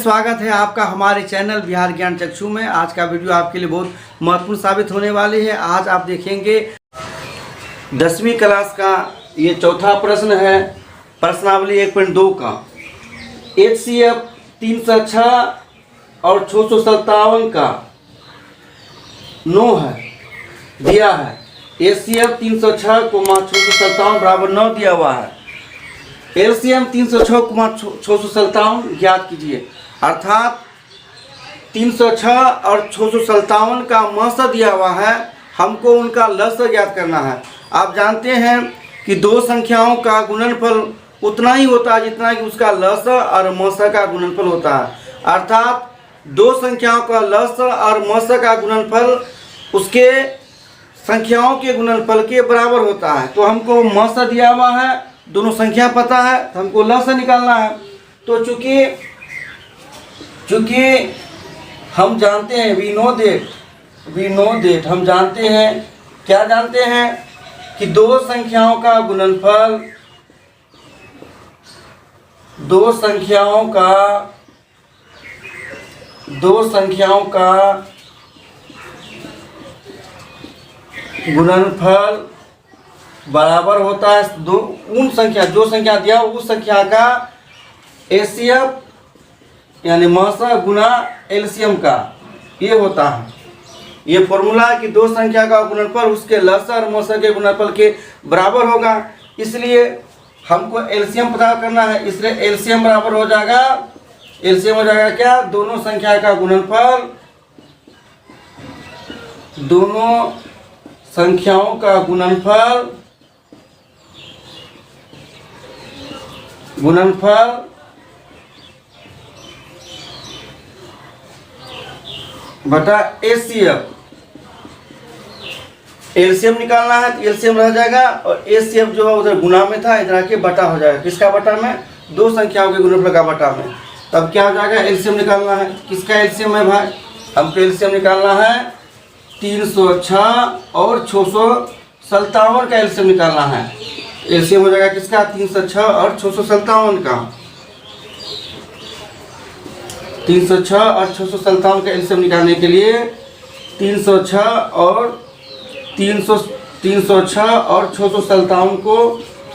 स्वागत है आपका हमारे चैनल बिहार ज्ञान चक्षु में। आज का वीडियो आपके लिए बहुत महत्वपूर्ण साबित होने वाली है। आज आप देखेंगे 10वीं क्लास का ये चौथा प्रश्न है, प्रश्नावली 1.2 का। HCF 306 और 657 का 9 है दिया है। HCF 306, 657 बराबर 9 दिया हुआ है। LCM 306, 657 ज्ञात कीजिए। अर्थात 306 और 657 का मस दिया हुआ है, हमको उनका लस ज्ञात करना है। आप जानते हैं कि दो संख्याओं का गुणनफल उतना ही होता है जितना कि उसका लस और मस का गुणनफल होता है। अर्थात दो संख्याओं का लस और मस का गुणनफल उसके संख्याओं के गुणनफल के बराबर होता है। तो हमको मस दिया हुआ है, दोनों संख्या पता है, तो हमको लस निकालना है। तो चूंकि हम जानते हैं वी नो देट हम जानते हैं, क्या जानते हैं कि दो संख्याओं का गुणनफल दो संख्याओं का गुणनफल बराबर होता है जो संख्या दिया उस संख्या का HCF यानी मस गुना LCM का ये होता है। ये फॉर्मूला है कि दो संख्या का गुणनफल उसके लस और मस के गुणनफल के बराबर होगा। इसलिए हमको LCM पता करना है। इसलिए LCM बराबर हो जाएगा, LCM हो जाएगा क्या, दोनों संख्या का गुणनफल, दोनों संख्याओं का गुणनफल बटा HCF। LCM निकालना है तो LCM रह जाएगा और HCF जो है उधर गुना में था, इधर आके बटा हो जाएगा। किसका बटा में? दो संख्याओं के गुणनफल का बटा में। तब क्या हो जाएगा? LCM निकालना है। किसका LCM है भाई? हमको LCM निकालना है 306 और 657 का LCM निकालना है। LCM हो जाएगा किसका? 306 और 657 का। 306 और 657 का LCM निकालने के लिए 306 और 657 को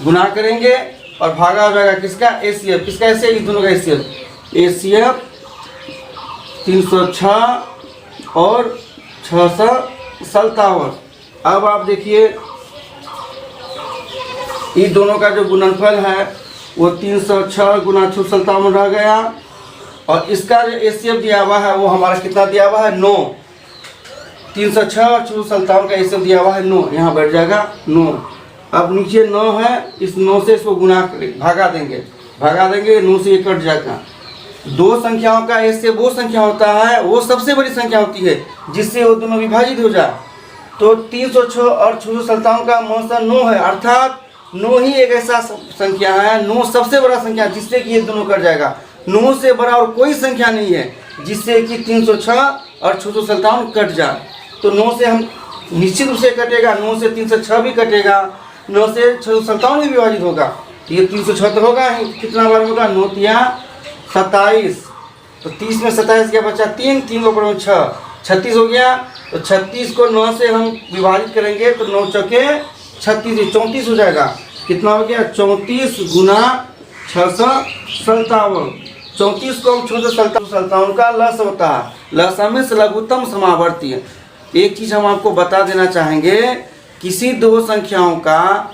गुना करेंगे और भागा हो जाएगा किसका? HCF। किसका HCF? इस दोनों का HCF 306 और 657। अब आप देखिए इन दोनों का जो गुणनफल है वो 306 गुना 657 रह गया और इसका जो HCF दिया हुआ है वो हमारा कितना दिया हुआ है? 9। 306 और 657 का HCF दिया हुआ है 9, यहाँ बैठ जाएगा 9। अब नीचे 9 है, इस 9 से इसको गुना भागा देंगे 9 से ये कट जाएगा। दो संख्याओं का HCF वो संख्या होता है, वो सबसे बड़ी संख्या होती है जिससे वो दोनों विभाजित हो जाए। तो 306 और 657 का मस 9 है। अर्थात 9 ही एक ऐसा संख्या है, 9 सबसे बड़ा संख्या जिससे कि ये दोनों कट जाएगा। 9 से बड़ा और कोई संख्या नहीं है जिससे कि 306 और 657 कट जाए। तो 9 से हम निश्चित रूप से कटेगा, 9 से 306 भी कटेगा, 9 से 657 भी विभाजित होगा। तो ये 306 तो होगा ही, कितना बार होगा? 9 तिया 27। तो 30 में 27 क्या बचा? 3 को ऊपर 6, 36 हो गया। तो 36 को 9 से हम विभाजित करेंगे तो 9 चौके 36, 34 हो जाएगा। कितना हो गया? 34 गुना 657। 34 को हम 657 का लस होता है। लस में से लघुत्तम समावर्ती है। एक चीज हम आपको बता देना चाहेंगे, किसी दो संख्याओं का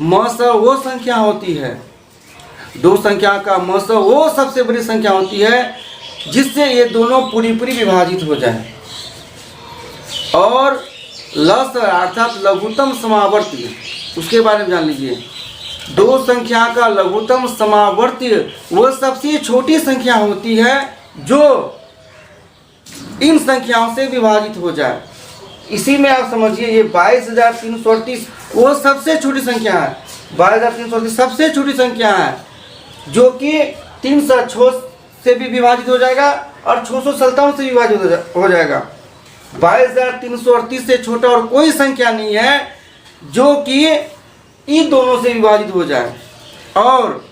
मस वो संख्या होती है, दो संख्या का मस वो सबसे बड़ी संख्या होती है जिससे ये दोनों पूरी विभाजित हो जाए। और लस अर्थात लघुत्तम समावर्ती, उसके बारे में जान लीजिए। दो संख्या का लघुत्तम समावर्ती वो सबसे छोटी संख्या होती है जो इन संख्याओं से विभाजित हो जाए। इसी में आप समझिए ये 22,338 वो सबसे छोटी संख्या है। 22,338 सबसे छोटी संख्या है जो कि 306 से भी विभाजित हो जाएगा और 657 से विभाजित हो जाएगा। 22,338 से छोटा और कोई संख्या नहीं है जो कि इन दोनों से विभाजित हो जाए। और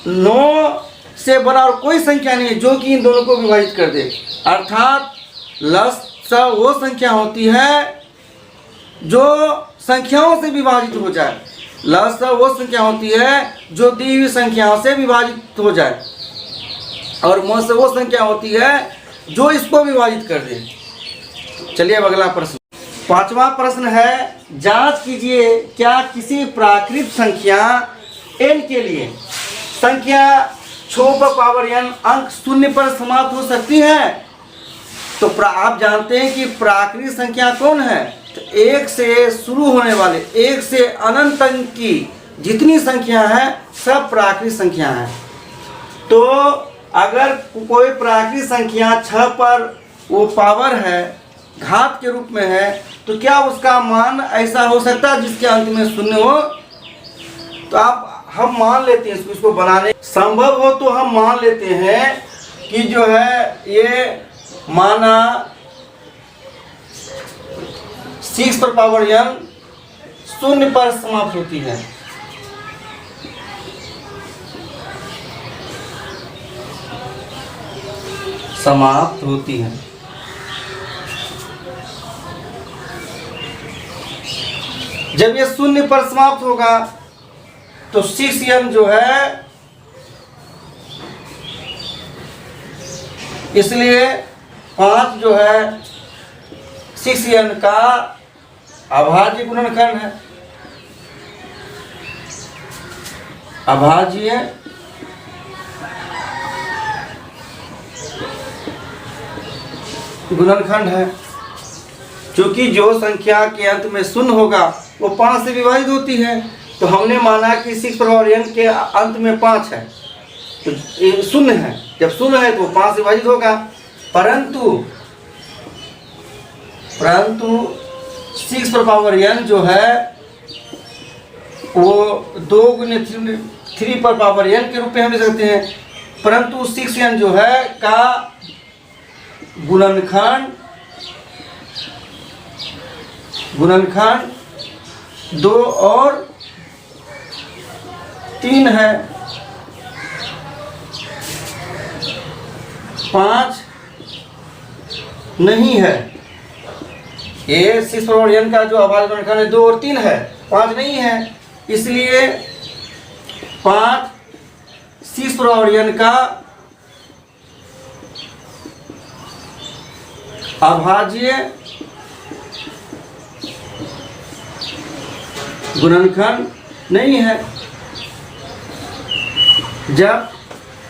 9 से बड़ा और कोई संख्या नहीं है जो कि इन दोनों को विभाजित कर दे। अर्थात लसा वो संख्या होती है जो संख्याओं से विभाजित हो जाए। लसा वो संख्या होती है जो दी हुई संख्याओं से विभाजित हो जाए, और मस वो संख्या होती है जो इसको विभाजित कर दे। चलिए अब अगला प्रश्न, पांचवा प्रश्न है, जांच कीजिए क्या किसी प्राकृत संख्या n के लिए संख्या 6n अंक शून्य पर समाप्त हो सकती है? तो आप जानते हैं कि प्राकृत संख्या कौन है? तो एक से शुरू होने वाले, एक से अनंत अंक की जितनी संख्या है सब प्राकृत संख्या है। तो अगर कोई प्राकृत संख्या 6 पर वो पावर है, घात के रूप में है, तो क्या उसका मान ऐसा हो सकता है जिसके अंत में शून्य हो? तो हम मान लेते हैं इसको बनाने संभव हो तो हम मान लेते हैं कि जो है ये माना 6n शून्य पर समाप्त होती है। समाप्त होती है। जब ये शून्य पर समाप्त होगा तो 6n जो है, इसलिए 5 जो है 6n का अभाज्य गुणनखंड है। अभाज्य गुणनखंड है, क्योंकि जो संख्या के अंत में शून्य होगा वो 5 से विभाजित होती है। तो हमने माना कि 6n के अंत में 5 है तो ये शून्य है, जब शून्य है तो 5 से विभाजित होगा। परंतु 6n जो है वो 2 × 3n के रूप में हम ले सकते हैं। परंतु 6n जो है का गुणनखंड 2 और 3 है, 5 नहीं है। ये 6n का जो अभाज्य गुणनखंड है 2 और 3 है, 5 नहीं है। इसलिए 5 6n का अभाज्य गुणनखंड नहीं है। जब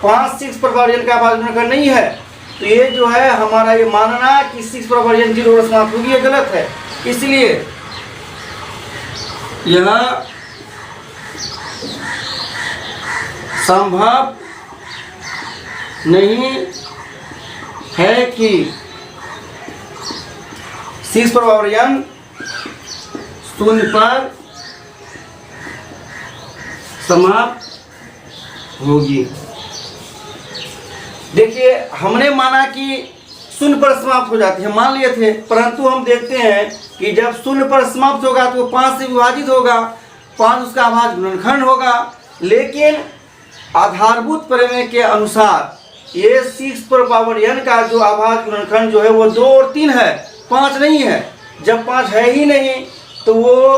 5 6n का अभाज्य गुणनखंड नहीं है तो ये जो है हमारा ये मानना कि 6n 0 पर समाप्त होगी, ये गलत है। इसलिए यह संभव नहीं है कि 6n शून्य पर समाप्त होगी। देखिए हमने माना कि शून्य पर समाप्त हो जाती है, मान लिए थे, परंतु हम देखते हैं कि जब शून्य पर समाप्त होगा तो 5 से विभाजित होगा, 5 उसका अभाज्य गुणनखंड होगा। लेकिन आधारभूत प्रमेय के अनुसार ये 6n का जो अभाज्य गुणनखंड जो है वो 2 और 3 है, 5 नहीं है। जब 5 है ही नहीं तो वो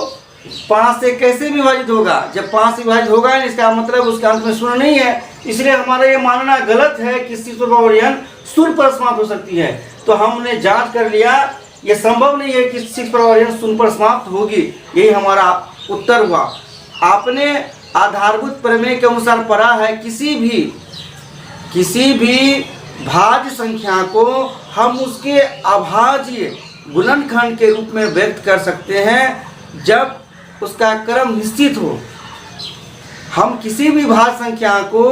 5 से कैसे विभाजित होगा? जब 5 से विभाजित होगा इसका मतलब उसके अंत में शून्य नहीं है। इसलिए हमारा ये मानना गलत है कि 6n शून्य पर समाप्त हो सकती है। तो हमने जांच कर लिया, ये संभव नहीं है कि 6n शून्य पर समाप्त होगी। यही हमारा उत्तर हुआ। आपने आधारभूत प्रमेय के अनुसार पढ़ा है किसी भी भाज्य संख्या को हम उसके अभाज्य गुणनखंड के रूप में व्यक्त कर सकते हैं जब उसका क्रम निश्चित हो। हम किसी भी भाज्य संख्या को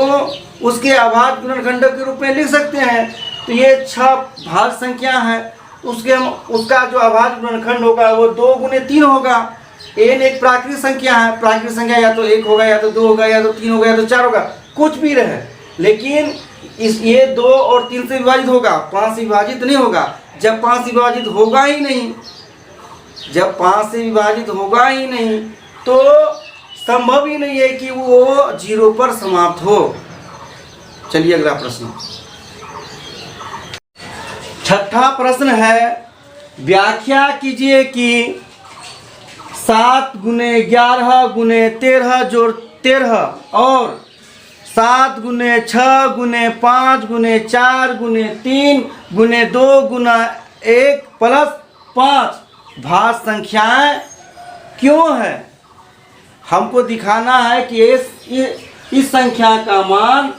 उसके अभाज्य गुणनखंड के रूप में लिख सकते हैं। तो ये 6 भाज्य संख्या है, उसका जो अभाज्य गुणनखंड होगा वो 2 × 3 होगा। n एक प्राकृतिक संख्या है, प्राकृतिक संख्या या तो 1 होगा या तो 2 होगा या तो 3 होगा या तो 4 होगा, कुछ भी रहे। लेकिन ये 2 और 3 से विभाजित होगा, 5 से विभाजित नहीं होगा। जब 5 से विभाजित होगा ही नहीं, तो संभव ही नहीं है कि वो 0 पर समाप्त हो। चलिए अगला प्रश्न। छठा प्रश्न है, व्याख्या कीजिए कि 7 गुने 11 गुने 13 जोड़ 13 और 7 गुने 6 गुने 5 गुने 4 गुने 3 गुने 2 गुना 1 प्लस 5 भाज्य संख्याएं क्यों है। हमको दिखाना है कि इस संख्या का मान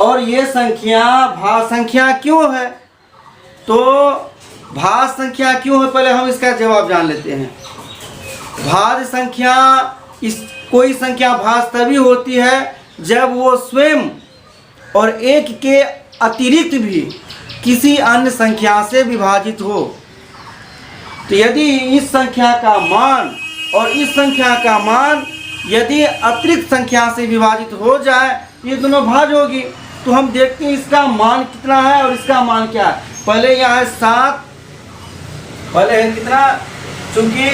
और ये संख्या भाज्य संख्या क्यों है। तो भाज्य संख्या क्यों है, पहले हम इसका जवाब जान लेते हैं। भाज्य संख्या, कोई संख्या भाज्य तभी होती है जब वो स्वयं और एक के अतिरिक्त भी किसी अन्य संख्या से विभाजित हो। तो यदि इस संख्या का मान और इस संख्या का मान यदि अतिरिक्त संख्या से विभाजित हो जाए, ये दोनों भाज्य होगी। तो हम देखते हैं इसका मान कितना है और इसका मान क्या है। पहले यहाँ है 7, पहले है कितना, चूंकि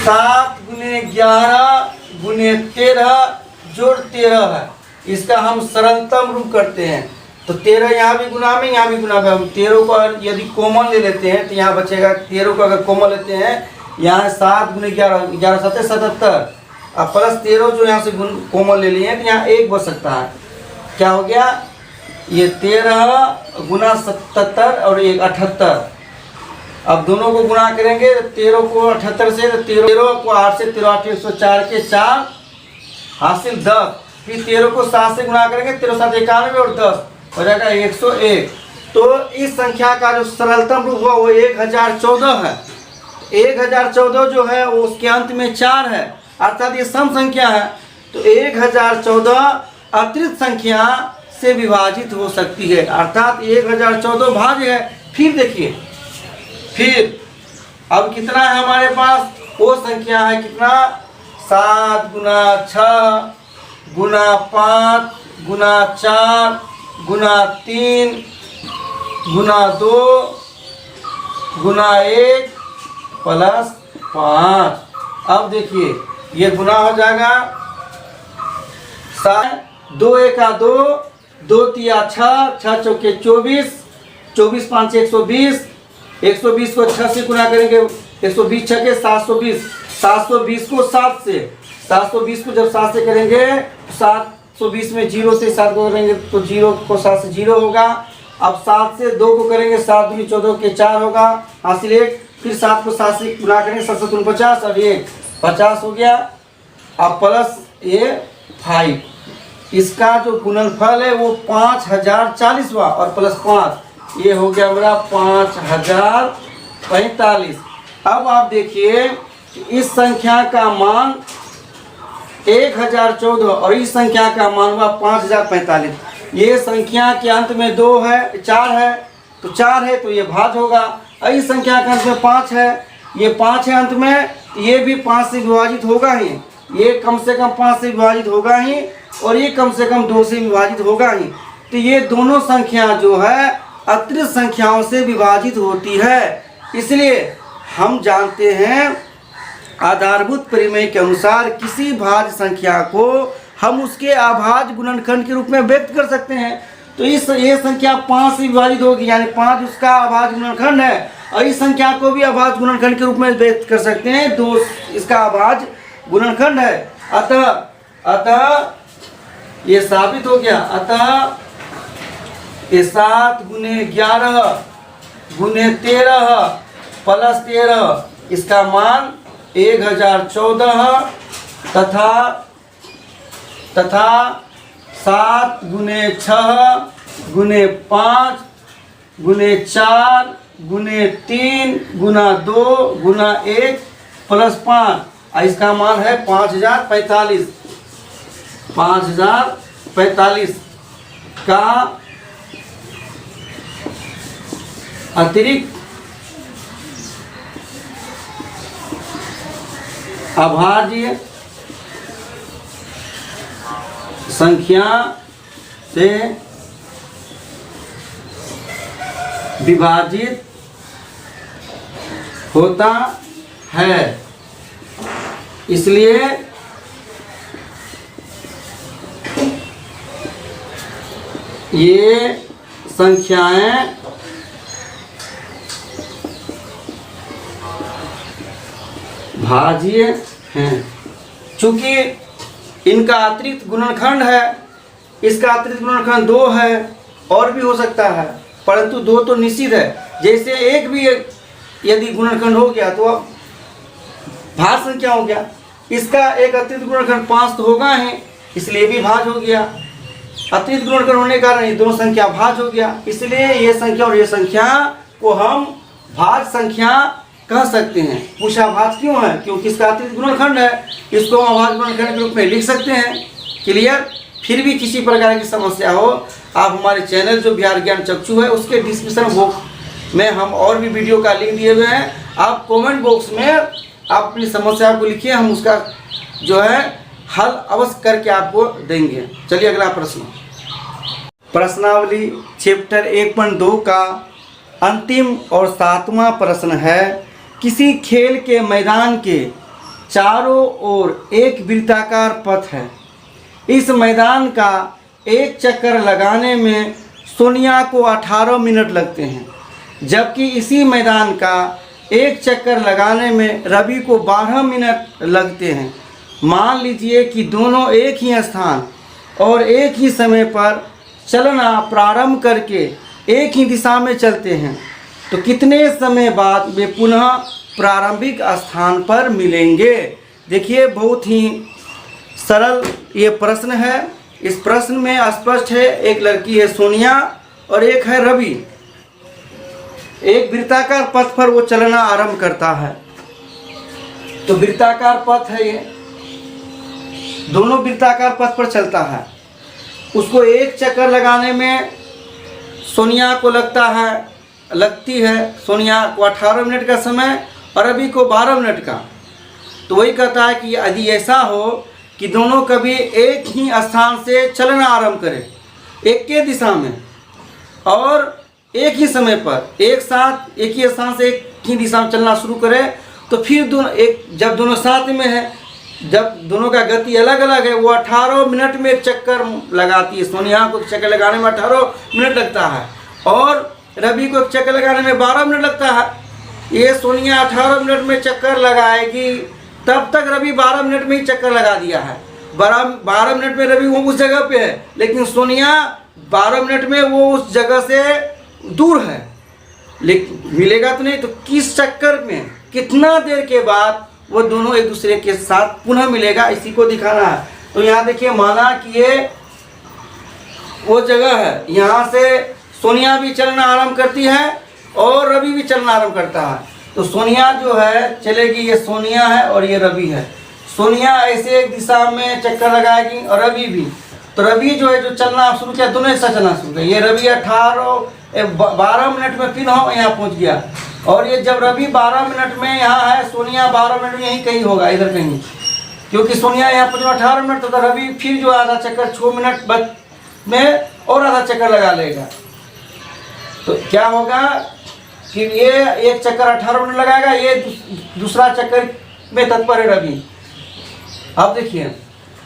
7 गुने 11 गुने 13 जोड़ 13 है, इसका हम सरलतम रूप करते हैं। तो 13 यहाँ भी गुना में, यहाँ भी गुना में। हम 13 को यदि कॉमन ले लेते हैं तो यहाँ बचेगा, 13 को अगर कॉमन लेते हैं, यहाँ 7 गुने 11, 11 7 77, अब प्लस 13 जो यहाँ से कॉमन ले लिए हैं तो यहाँ 1 बच सकता है। क्या हो गया, ये 13 गुना 77 और 1 78। अब दोनों को गुना करेंगे, 13 को 78 से, 13 को 8 से, 13 8 104 के 4 हासिल 10। फिर 13 को 7 से गुना करेंगे, 13 7 91 और 10 हो जाएगा 101। तो इस संख्या का जो सरलतम रूप हुआ वो 1014 है। 1014 जो है वो उसके अंत में 4 है, अर्थात ये सम संख्या है। तो 1014 अतिरिक्त संख्या से विभाजित हो सकती है, अर्थात 1014 भाज्य है। फिर देखिए, फिर अब कितना है हमारे पास, वो संख्या है कितना, 7 गुना 6 गुना 5 गुना 4 गुना 3 गुना 2 गुना 1 प्लस 5। अब देखिए ये गुना हो जाएगा, 7 2 1 2 2 3 6 6 चौके 24 24 5 120 120 को 6 से गुना करेंगे, 120 छके 720 720 को 7 से, 720 को जब 7 से करेंगे 720 में 0 से 7 को करेंगे तो 0 को 7 से 0 होगा। अब 7 से 2 को करेंगे, 7 दूनी 14 के 4 होगा हासिल 1। फिर 7 को 7 से गुना करेंगे, 7 7 49 और 1 50 हो गया। अब प्लस ये 5, इसका जो गुणनफल है वो 5040 हुआ और प्लस 5, ये हो गया मेरा 5045। अब आप देखिए इस संख्या का मान 1014 और इस संख्या का मान हुआ 5045। ये संख्या के अंत में 2 है 4 है, तो 4 है तो ये भाज्य होगा। और इस संख्या के अंत में 5 है, ये 5 है अंत में, ये भी 5 से विभाजित होगा ही, ये कम से कम 5 से विभाजित होगा ही और ये कम से कम 2 से विभाजित होगा ही। तो ये दोनों संख्या जो है अतिरिक्त संख्याओं से विभाजित होती है। इसलिए हम जानते हैं आधारभूत परिमेय के अनुसार किसी भाज्य संख्या को हम उसके अभाज्य गुणनखंड के रूप में व्यक्त कर सकते हैं। तो ये संख्या 5 से विभाजित होगी, यानी 5 उसका अभाज्य गुणनखंड है, और इस संख्या को भी अभाज्य गुणनखंड के रूप में व्यक्त कर सकते हैं, 2 इसका अभाज्य गुणनखंड है। अतः ये साबित हो गया। अतः ये 7 गुने 11 गुने 13 प्लस 13 इसका मान 1014 तथा 7 गुने 6 गुने 5 गुने 4 गुने 3 गुना 2 गुना 1 प्लस 5, इसका मान है 5045। 5045 का अतिरिक्त अभाज्य संख्या से विभाजित होता है। इसलिए ये संख्याएं भाज्य हैं। चूंकि इनका अतिरिक्त गुणनखंड है, इसका अतिरिक्त गुणनखंड 2 है, और भी हो सकता है, परंतु 2 तो निश्चित है। जैसे एक भी यदि गुणनखंड हो गया तो अब भाज्य संख्या हो गया। इसका एक अतिरिक्त गुणनखंड 5 तो होगा ही, इसलिए भी भाज्य हो गया। अतिरिक्त गुणनखंड होने के कारण ये दोनों संख्या भाज्य हो गया, इसलिए ये संख्या और ये संख्या को हम भाज्य संख्या कह सकते हैं। पूछा भाज्य क्यों है? क्योंकि इसका अतिरिक्त गुणनखंड है, इसको हम अभाज्य गुणनखंड के रूप में लिख सकते हैं। क्लियर? फिर भी किसी प्रकार की समस्या हो, आप हमारे चैनल जो बिहार ज्ञान चक्षु है उसके डिस्क्रिप्शन बॉक्स में हम और भी वीडियो का लिंक दिए हुए हैं। आप कमेंट बॉक्स में आप अपनी समस्या को लिखिए, हम उसका जो है हल अवश्य करके आपको देंगे। चलिए अगला प्रश्न। प्रश्नावली चैप्टर 1.2 का अंतिम और 7वां प्रश्न है। किसी खेल के मैदान के चारों ओर एक वृत्ताकार पथ है। इस मैदान का एक चक्कर लगाने में सोनिया को 18 मिनट लगते हैं, जबकि इसी मैदान का एक चक्कर लगाने में रवि को 12 मिनट लगते हैं। मान लीजिए कि दोनों एक ही स्थान और एक ही समय पर चलना प्रारंभ करके एक ही दिशा में चलते हैं, तो कितने समय बाद वे पुनः प्रारंभिक स्थान पर मिलेंगे? देखिए, बहुत ही सरल ये प्रश्न है। इस प्रश्न में स्पष्ट है, एक लड़की है सोनिया और एक है रवि। एक वृत्ताकार पथ पर वो चलना आरंभ करता है। तो वृत्ताकार पथ है ये, दोनों वृत्ताकार पथ पर चलता है। उसको एक चक्कर लगाने में सोनिया को लगती है सोनिया को 18 मिनट का समय और रवि को 12 मिनट का। तो वही कहता है कि यदि ऐसा हो कि दोनों कभी एक ही स्थान से चलना आरंभ करें, एक के दिशा में और एक ही समय पर एक साथ एक ही स्थान से एक ही दिशा में चलना शुरू करें, तो फिर जब दोनों साथ में है, जब दोनों का गति अलग अलग है, वो 18 मिनट में एक चक्कर लगाती है। सोनिया को चक्कर लगाने में 18 मिनट लगता है और रवि को चक्कर लगाने में 12 मिनट लगता है। ये सोनिया 18 मिनट में चक्कर लगाएगी, तब तक रवि 12 मिनट में ही चक्कर लगा दिया है। 12 मिनट में रवि वो उस जगह पे है, लेकिन सोनिया 12 मिनट में वो उस जगह से दूर है, लेकिन मिलेगा तो नहीं। तो किस चक्कर में कितना देर के बाद वो दोनों एक दूसरे के साथ पुनः मिलेगा, इसी को दिखाना है। तो यहाँ देखिए, माना कि ये वो जगह है, यहाँ से सोनिया भी चलना आरंभ करती है और रवि भी चलना आरंभ करता है। तो सोनिया जो है चलेगी, ये सोनिया है और ये रवि है। सोनिया ऐसे एक दिशा में चक्कर लगाएगी और रवि भी। तो रवि जो है जो चलना शुरू किया, दोनों एक साथ चलना शुरू किया। ये रवि 12 मिनट में फिर यहाँ पहुँच गया, और ये जब रवि 12 मिनट में यहाँ है, सोनिया 12 मिनट में यहीं कहीं होगा, इधर कहीं, क्योंकि सोनिया यहाँ पर 18 मिनट, तो रवि फिर जो आधा चक्कर 6 मिनट में और आधा चक्कर लगा लेगा। तो क्या होगा कि ये एक चक्कर 18 मिनट लगाएगा, ये दूसरा चक्कर में तत्पर है रवि। अब देखिए,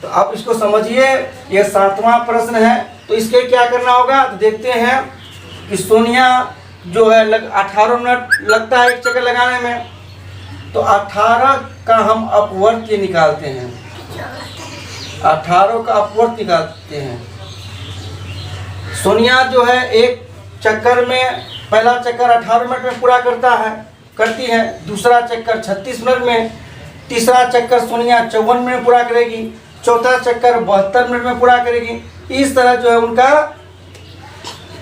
तो आप इसको समझिए, ये 7वां प्रश्न है। तो इसके क्या करना होगा, तो देखते हैं कि सोनिया जो है 18 मिनट लगता है एक चक्कर लगाने में, तो 18 का हम अपवर्त्य निकालते हैं। 18 का अपवर्त्य निकालते हैं। सोनिया जो है एक चक्कर में, पहला चक्कर 18 मिनट में पूरा करती है, दूसरा चक्कर 36 मिनट में, तीसरा चक्कर सोनिया 54 मिनट में पूरा करेगी, चौथा चक्कर 72 मिनट में पूरा करेगी। इस तरह जो है उनका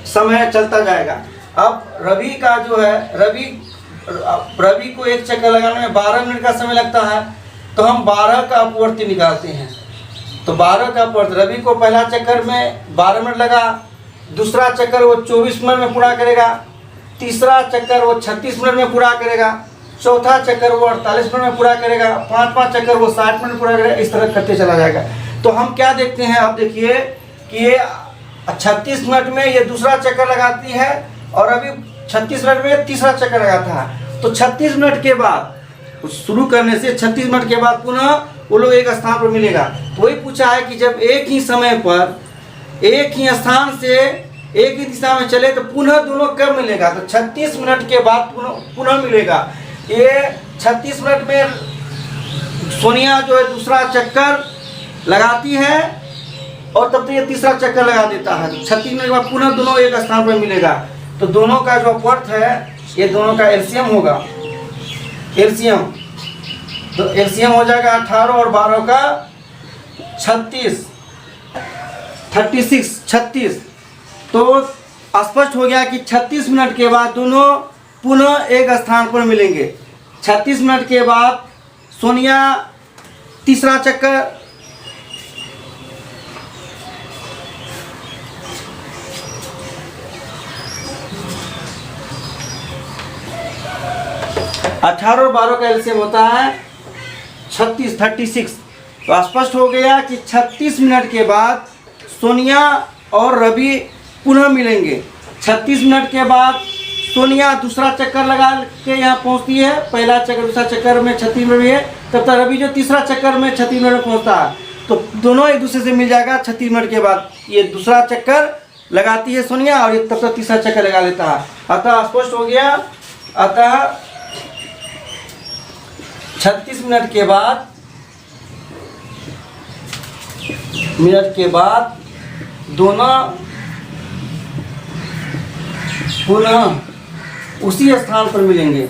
समय चलता जाएगा। अब रवि का जो है, रवि को एक चक्कर लगाने में 12 मिनट का समय लगता है, तो हम 12 का अपवर्त्य निकालते हैं। तो 12 का अपवर्त्य, रवि को पहला चक्कर में 12 मिनट लगा, दूसरा चक्कर वो 24 मिनट में पूरा करेगा, तीसरा चक्कर वो 36 मिनट में पूरा करेगा, चौथा चक्कर वो 48 मिनट में पूरा करेगा, पांचवा चक्कर वो 60 मिनट में पूरा करेगा। इस तरह करते चला जाएगा। तो हम क्या देखते हैं, अब देखिए कि ये 36 मिनट में ये दूसरा चक्कर लगाती है और अभी 36 मिनट में तीसरा चक्कर लगाता है। तो 36 मिनट के बाद शुरू करने से 36 मिनट के बाद पुनः वो लोग एक स्थान पर मिलेगा। तो वही पूछा है कि जब एक ही समय पर एक ही स्थान से एक ही दिशा में चले तो पुनः दोनों कब मिलेगा, तो 36 मिनट के बाद पुनः मिलेगा। ये 36 मिनट में सोनिया जो है दूसरा चक्कर लगाती है और तब तक ये तीसरा चक्कर लगा देता है। तो 36 मिनट के बाद पुनः दोनों एक स्थान पर मिलेगा। तो दोनों का जो अपवर्थ है ये दोनों का एलसीएम होगा, एलसीएम। तो एलसीएम हो जाएगा 18 और 12 का 36, 36। तो स्पष्ट हो गया कि 36 मिनट के बाद दोनों पुनः एक स्थान पर मिलेंगे। 36 मिनट के बाद सोनिया तीसरा चक्कर, अठारह और 12 का एलसीएम होता है 36। तो स्पष्ट हो गया कि 36 मिनट के बाद सोनिया और रवि पुनः मिलेंगे। 36 मिनट के बाद सोनिया दूसरा चक्कर लगा के यहाँ पहुँचती है, पहला चक्कर दूसरा चक्कर में 36 मिनट में है, तब तक रवि जो तीसरा चक्कर में 36 मिनट में पहुँचता है। तो दोनों एक दूसरे से मिल जाएगा। 36 मिनट के बाद ये दूसरा चक्कर लगाती है सोनिया और ये तब तक तीसरा चक्कर लगा लेता है। अतः स्पष्ट हो गया, अतः 36 मिनट के बाद दोनों पुनः उसी स्थान पर मिलेंगे,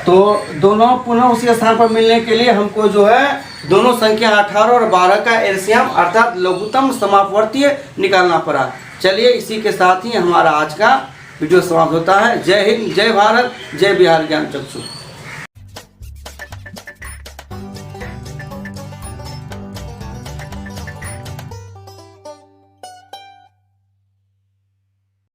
तो दोनों पुनः उसी स्थान पर मिलने के लिए हमको जो है दोनों संख्या 18 और 12 का एलसीएम अर्थात लघुत्तम समापवर्तीय निकालना पड़ा। चलिए इसी के साथ ही हमारा आज का वीडियो समाप्त होता है। जय हिंद, जय भारत, जय बिहार ज्ञान चक्षु।